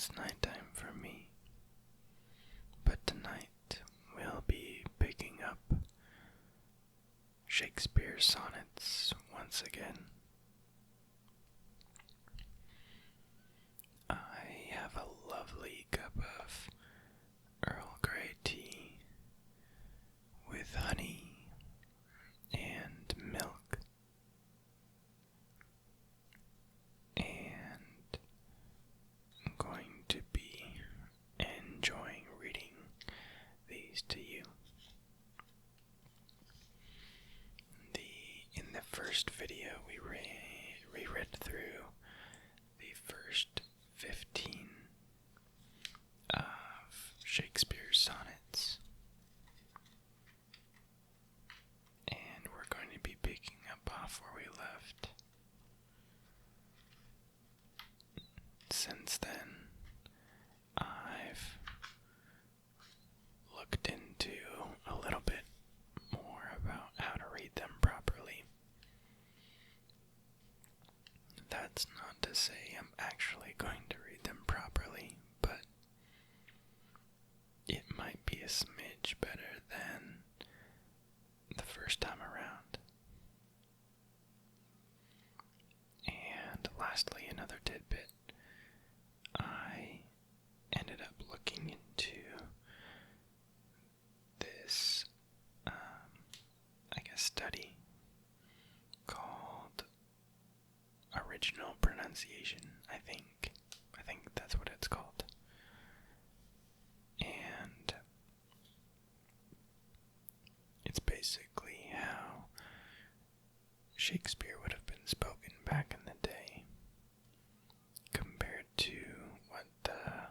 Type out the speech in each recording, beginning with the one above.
It's nighttime for me, but tonight we'll be picking up Shakespeare sonnets once again. I have a lovely cup of Earl Grey tea with honey and milk, and I'm going to be enjoying reading these to you. In the first video, we read through the first 15 of Shakespeare's sonnets, and we're going to be picking up off where we left. Since then, I've looked into a little bit more about how to read them properly. That's not to say I'm actually going to read them properly, but it might be a smidge better than the first time around. And lastly, another tidbit. I ended up looking into this, study called original pronunciation, I think that's what it's called. And it's basically how Shakespeare would have been spoken back in the day compared to what the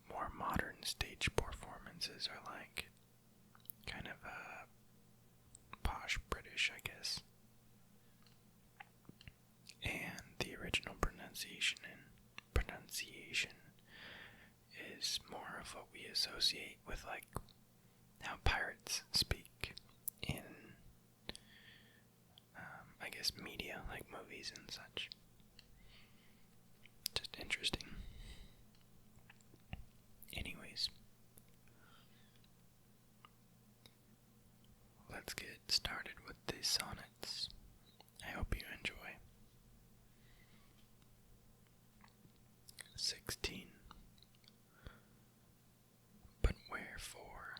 more modern stage performances are like. Kind of posh British, I guess. And the original pronunciation is more of what we associate with, like, how pirates speak in, media, like movies and such. Just interesting. Anyways, let's get started with these sonnets. I hope you enjoy. 16. But wherefore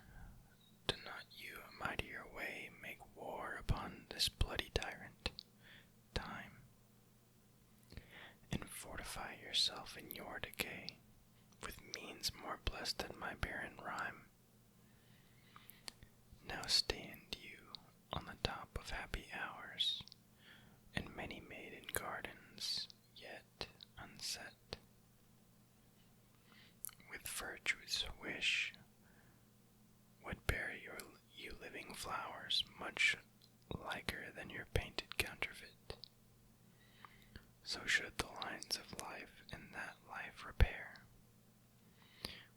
do not you a mightier way make war upon this bloody tyrant, time, and fortify yourself in your decay with means more blessed than my barren rhyme? Now stand you on the top of happy hours, and many maiden gardens yet unset. With virtue's wish would bear you living flowers much liker than your painted counterfeit. So should the lines of life in that life repair,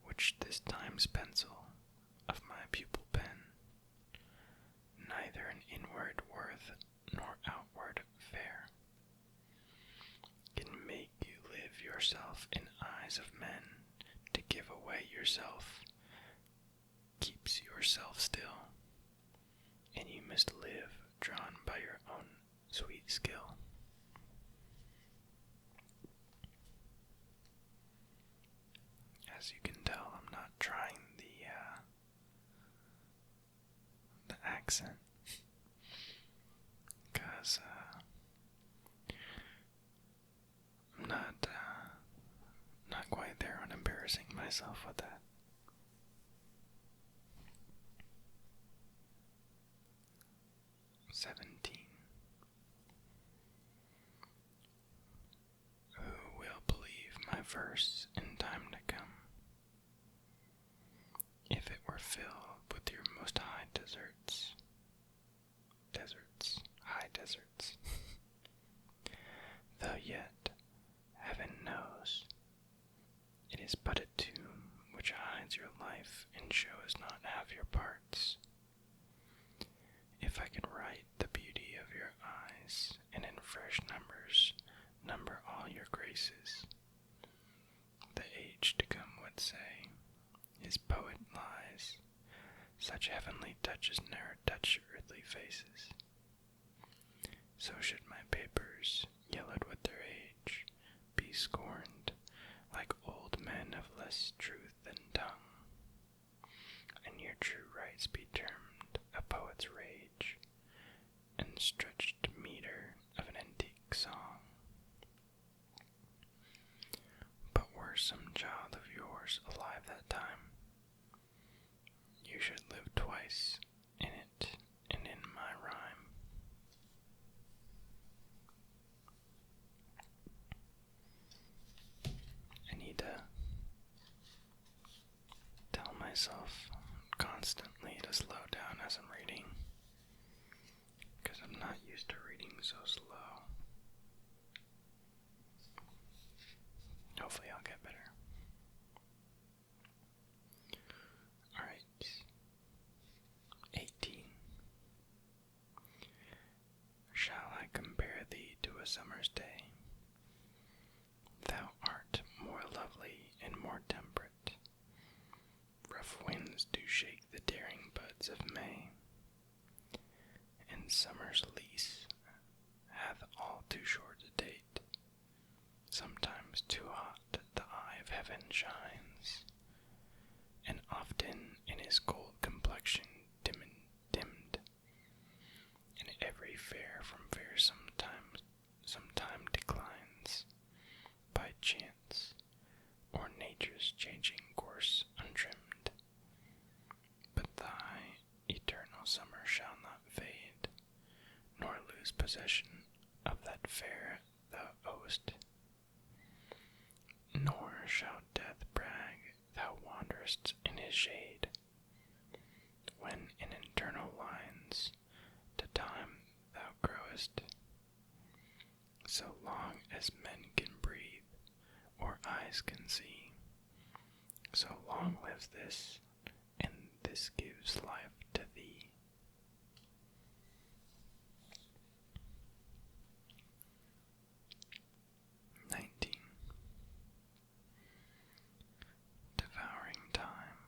which this time's pencil of my pupil pen, neither an inward worth nor outward fair, can make you live yourself in eyes of men. To give away yourself keeps yourself still, and you must live drawn by your own sweet skill. As you can tell, I'm not trying the accent, because I'm not quite there on embarrassing myself with that. 17. Who will believe my verse in time to come, if it were filled with your most high deserts? High deserts. Though yet, heaven knows, it is but a tomb which hides your life and shows not half your parts. If I could write the beauty of your eyes, and in fresh numbers number all your graces, the age say, his poet lies. Such heavenly touches ne'er touch earthly faces. So should my papers, yellowed with their age, be scorned, like old men of less truth than tongue, and your true rights be termed a poet's rage, and stretched meter of an antique song. But were some child of yours alive that time, you should live twice in it and in my rhyme. I need to tell myself constantly to slow down as I'm reading, because I'm not used to reading so slow. Hopefully I'll get better. Alright. 18. Shall I compare thee to a summer's day? Thou art more lovely and more temperate. Rough winds do shake the daring buds of May, and summer's lease hath all too short a date. Sometimes too hot the eye of heaven shines, and often in his gold complexion dimmed, and every fair from fair sometime declines, by chance, or nature's changing course untrimmed. But thy eternal summer shall not fade, nor lose possession of that fair thou owest. Nor shall death brag thou wanderest in his shade, when in eternal lines to time thou growest. So long as men can breathe, or eyes can see, so long lives this, and this gives life to thee. Devouring time,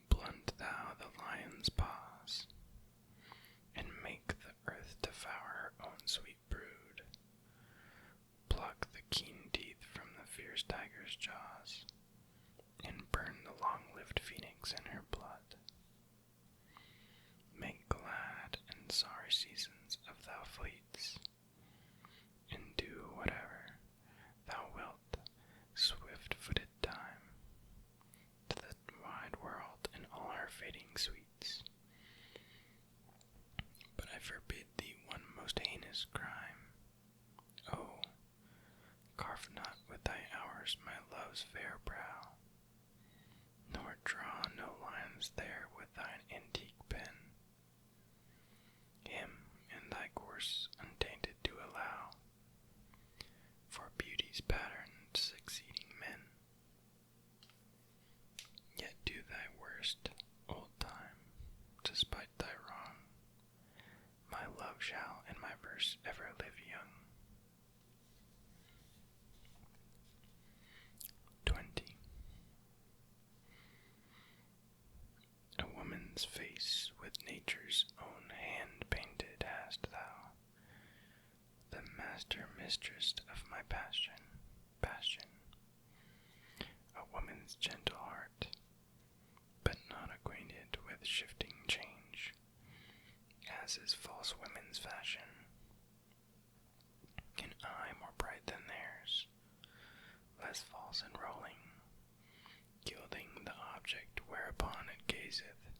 blunt thou the lion's paws, and make the earth devour her own sweet brood. Pluck the keen teeth from the fierce tiger's jaws, and burn the long-lived phoenix in her blood. Make glad and sorry seasons of thou fleets, and do whatever thou wilt, swift-footed time, to the wide world and all her fading sweets. But I forbid thee one most heinous crime. Oh, carve not with thy hours my love's fair brow, nor draw no lines there with thine antique pen. Him in thy course untainted to allow, for beauty's pattern succeeding men. Yet do thy worst, old time, despite thy wrong. My love shall in my verse ever live young. 20. A woman's face with nature's own hand painted hast thou, the master mistress of my passion. A woman's gentle heart, but not acquainted with shifting change, as is false women's fashion. An eye more bright than theirs, less false and rolling, gilding the object whereupon it gazeth.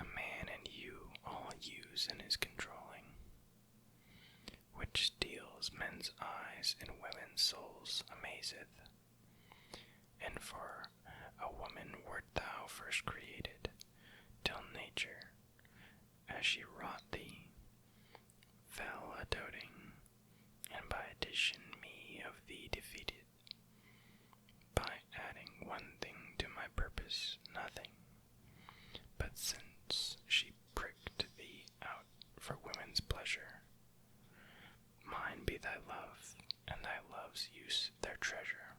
A man and you all use in his controlling, which steals men's eyes and women's souls amazeth. And for a woman wert thou first created, till nature, as she wrought thee, fell a-doting, and by addition me of thee defeated, by adding one thing to my purpose, nothing, but since she pricked thee out for women's pleasure, mine be thy love, and thy love's use their treasure.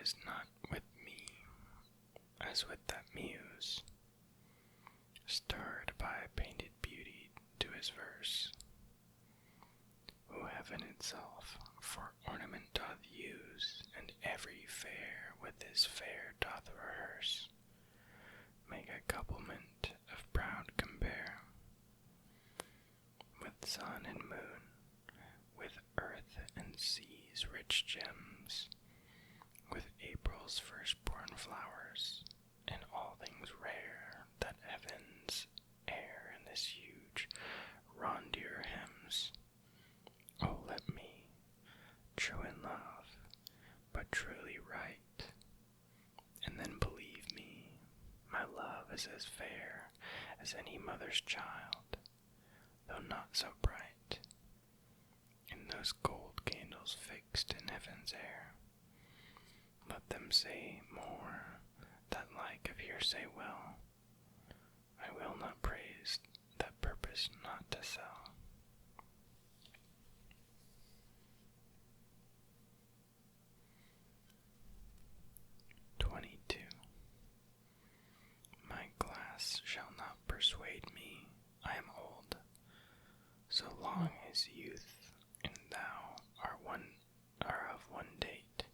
is not with me, as with that muse, stirred by painted beauty to his verse, who heaven itself for ornament doth use, and every fair with his fair doth rehearse, make a couplement of proud compare, with sun and moon, with earth and sea's rich gems, with April's firstborn flowers, and all things rare that heaven's air in this huge rondure hems. Oh, let me, true in love, but truly right, and then believe me, my love is as fair as any mother's child, though not so bright, in those gold candles fixed in heaven's air. Let them say more, that like of hearsay well, I will not praise that purpose not to sell. My glass shall not persuade me I am old, so long as youth and thou are of one date.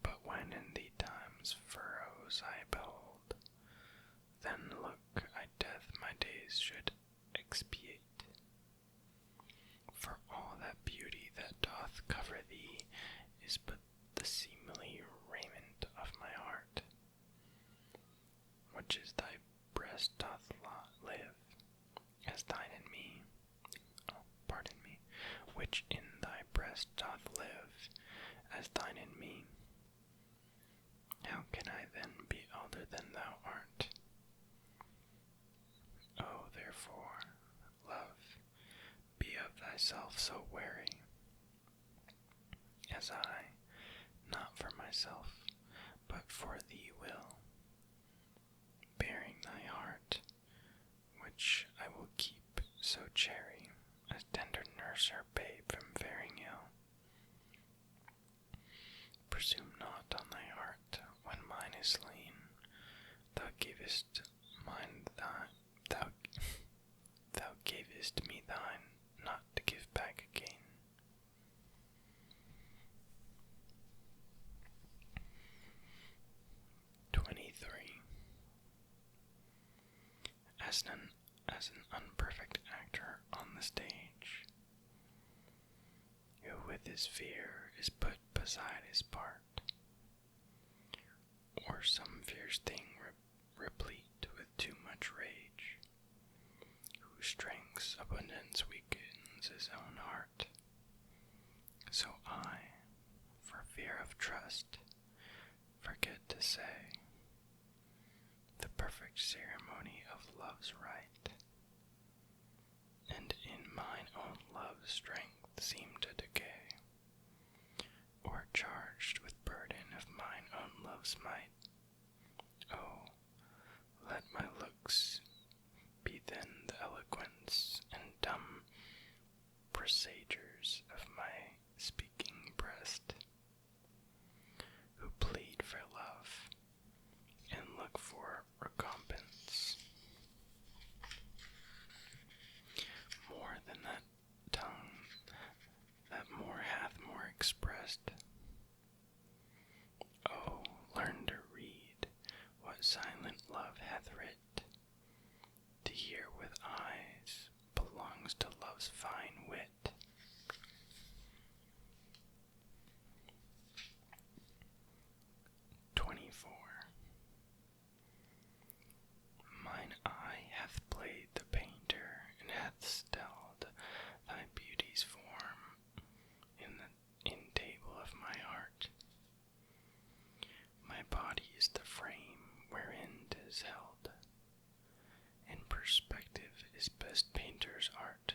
But when in the time's furrows I behold, then look I death my days should expiate. For all that beauty that doth cover thee is but the seemly raiment of my heart, which is thy breast doth live, as thine in me, which in thy breast doth live, as thine in me. How can I then be elder than thou art? Oh, therefore, love, be of thyself so wary, as I, not for myself, but for thee will, bearing thy heart, which I will keep so chary, as tender nurse her babe from faring ill. Presume not on thy heart when mine is slain, thou gavest me thine, not to give back again. As an unperfect actor on the stage, who with his fear is put beside his part, or some fierce thing replete with too much rage, whose strength's abundance weakens his own heart. So I, for fear of trust, forget to say the perfect ceremony of love's rite, and in mine own love's strength seem to decay, or charged with burden of mine own love's might. Oh, let my looks be then the eloquence and dumb presagers of my speaking breast, who plead for love and look for recompense, more than that tongue that more hath more expressed. Oh, learn to read what silent love hath writ, to hear with eyes belongs to love's fine wit. Mine eye hath played the painter, and hath stelled thy beauty's form in table of my heart. My body is the frame wherein 'tis held, and perspective is best painter's art.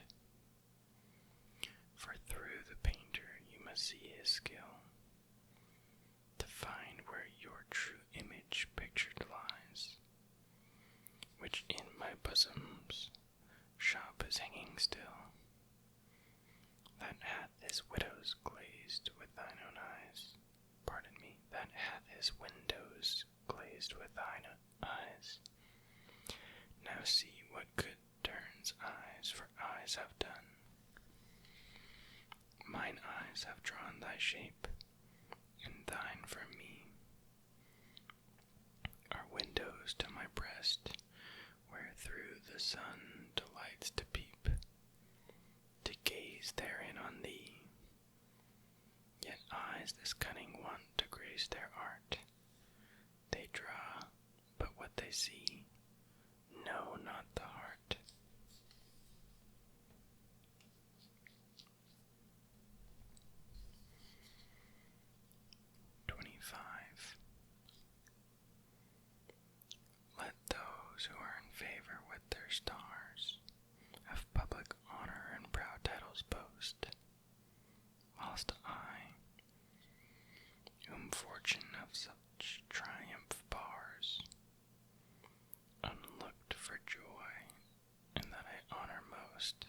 thine eyes. Now see what good turns eyes for eyes have done. Mine eyes have drawn thy shape, and thine for me are windows to my breast, where through the sun delights to peep, to gaze therein on thee. Yet eyes this cunning want to grace their art. They draw but what they see, know not the heart. Let those who are in favor with their stars of public honor and proud titles boast, whilst I, whom fortune of such triumph bars, unlooked for joy in that I honor most,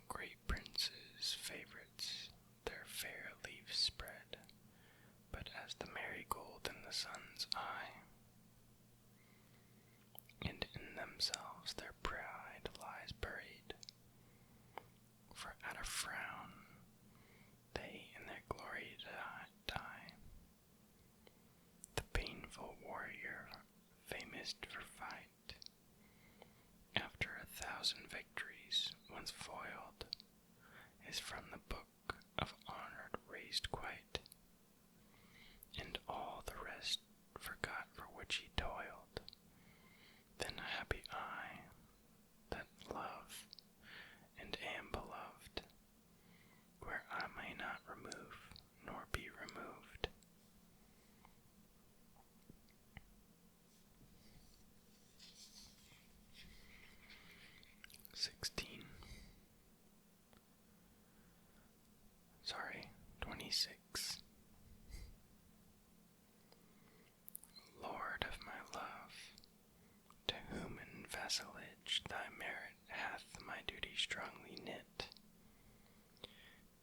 great princes, favorites, their fair leaves spread, but as the marigold in the sun's eye, and in themselves their pride lies buried, for at a frown they in their glory die. The painful warrior, famous for fight, after 1,000 victories once foiled, is from the book of honor raised quite, and all the rest forgot for which he toiled. Then happy I, that love and am beloved, where I may not remove nor be removed. Sorry, 26. Lord of my love, to whom in vassalage thy merit hath my duty strongly knit,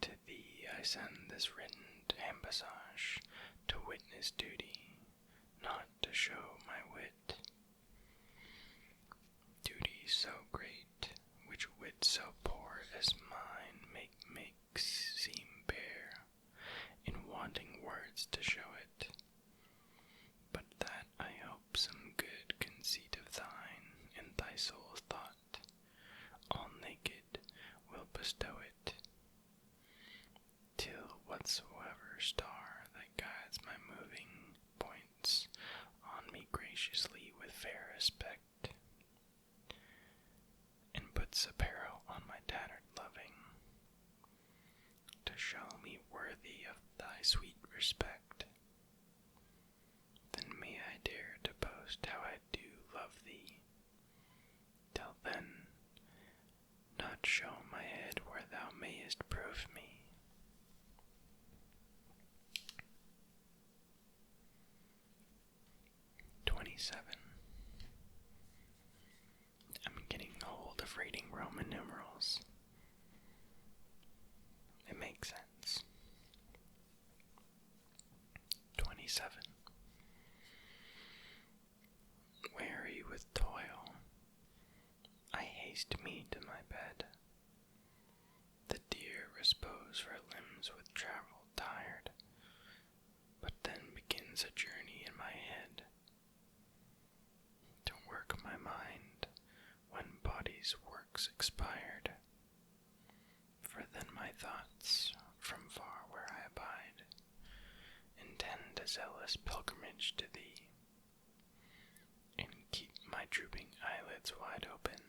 to thee I send this written ambassage, to witness duty, not to show my wit. Duty so great, which wit so poor as mine makes seem bare, in wanting words to show it. But that I hope some good conceit of thine in thy soul's thought, all naked, will bestow it, till whatsoever star that guides my moving points on me graciously with fair respect, and puts apparel on my tattered loving, to show me worthy of thy sweet respect. Then may I dare to boast how I do love thee. Till then, not show my head where thou mayest prove me. I'm getting hold of reading Roman numerals. It makes sense. 27. Weary with toil, I haste me to my bed. The deer repose her limbs with travel tired, but then begins a journey in my head, to work my mind when body's works expired. For then my thoughts, from far where I abide, intend a zealous pilgrimage to thee, and keep my drooping eyelids wide open,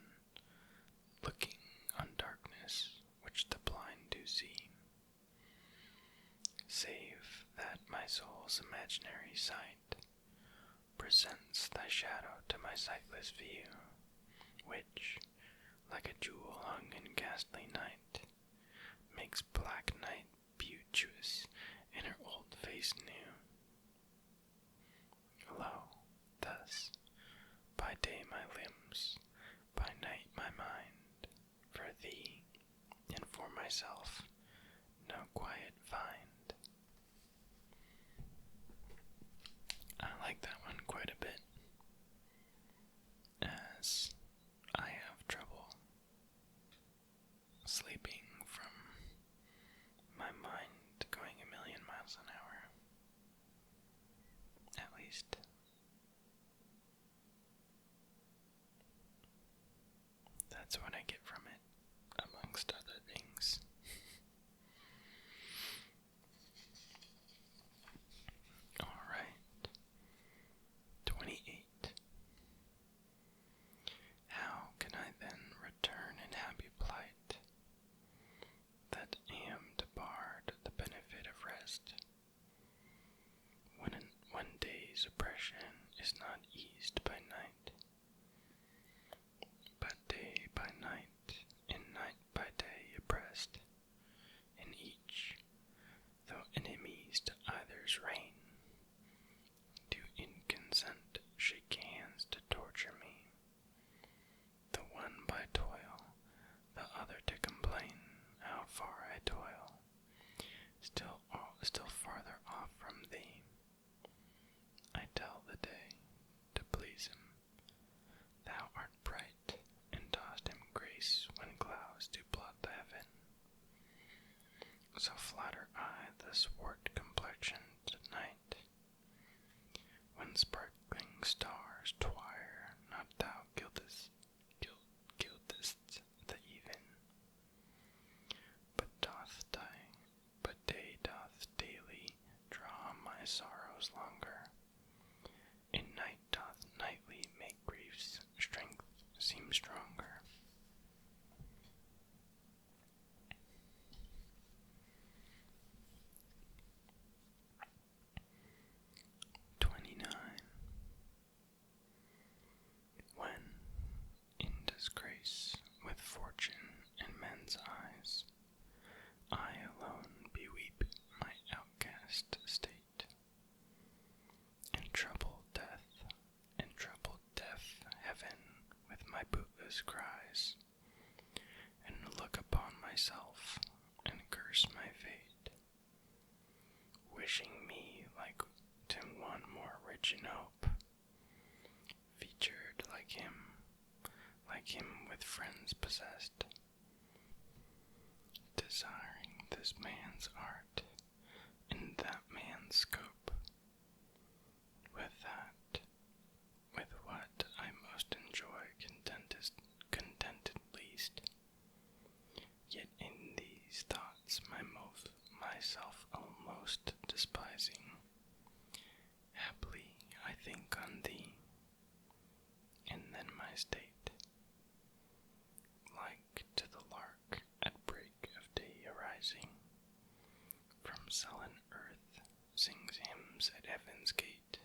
looking on darkness which the blind do see, save that my soul's imaginary sight presents thy shadow to my sightless view, which, like a jewel hung in ghastly night, makes black night beauteous and her old face new. Lo, thus, by day my limbs, by night my mind, for thee and for myself no quiet find. That's what I get from it, amongst other things. Alright. 28. How can I then return in happy plight, that am debarred the benefit of rest, when one day's oppression is not eased by night, but day by night, and night by day oppressed, in each, though enemies to either's reign, do in consent shake hands to torture me, the one by toil, the other to complain how far I toil, still farther off from thee. I tell the day, to please him, thou art bright, and dost him grace when clouds do blot the heaven. So flatter I the swart complexioned night, when sparkling stars twire, not thou gildest the even, but day doth daily draw my sorrows longer, and night doth nightly make grief's strength seem stronger. When, in disgrace with fortune and men's eyes, I alone beweep my outcast state, and trouble deaf heaven with my bootless cries, and look upon myself and curse my fate, wishing me like to one more rich in hope, featured like him with friends possessed, desiring this man's art in that man's scope, with what I most enjoy contented least, yet in these thoughts myself almost despising, haply I think on thee, and then my state, like to the lark at break of day arising, from sullen earth sings hymns at heaven's gate,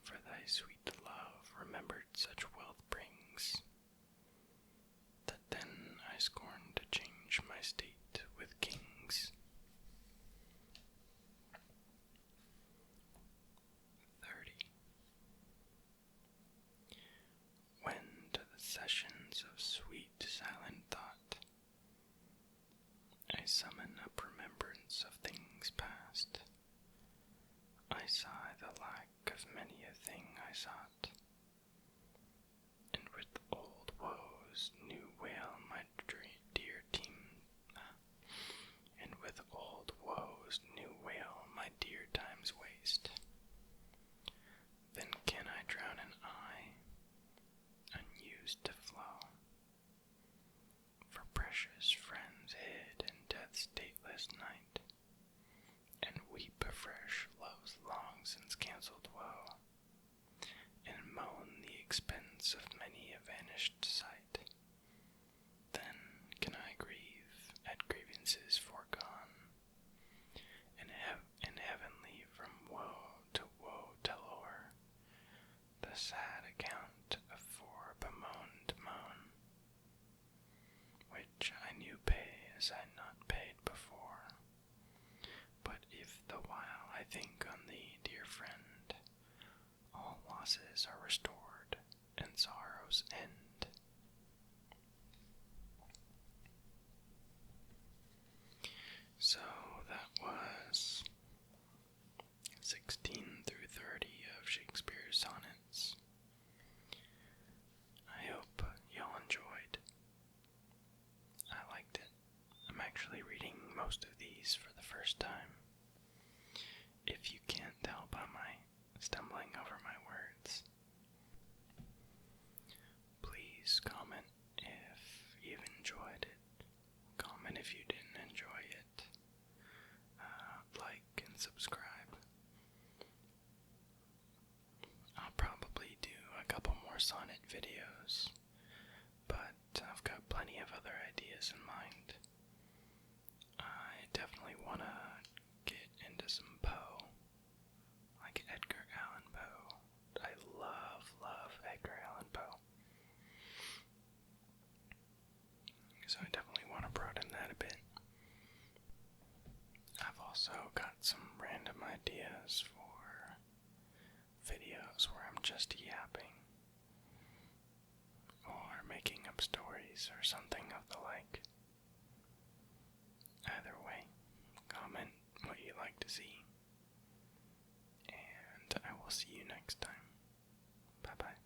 for thy sweet love remembered such wealth brings, that then I scorn to change my state with kings. 30. When to the sessions of sweet silent thought I summon up remembrance of things past, I sigh the lack of many a thing I sought, and with old woes new wail my dear team, and with old woes new wail my dear time's waste. Then can I drown an eye, unused to flow, for precious friends hid in death's dateless night, and weep afresh love's long since cancelled woe, and moan the expense of many a vanished sight. Then can I grieve at grievances foregone, and heavenly from woe to woe tell o'er the sad account of fore bemoaned moan, which I knew pay as I not paid before. But if the while I think on thee, dear friend, all losses are restored, and sorrows end. So that was 16 through 30 of Shakespeare's sonnets. I hope y'all enjoyed. I liked it. I'm actually reading most of these for the first time. If you can't tell by my stumbling over my words, please comment videos, but I've got plenty of other ideas in mind. I definitely want to get into some Poe, like Edgar Allan Poe. I love Edgar Allan Poe. So I definitely want to broaden that a bit. I've also got some random ideas for videos where I'm just yapping, or making up stories, or something of the like. Either way, comment what you'd like to see, and I will see you next time. Bye bye.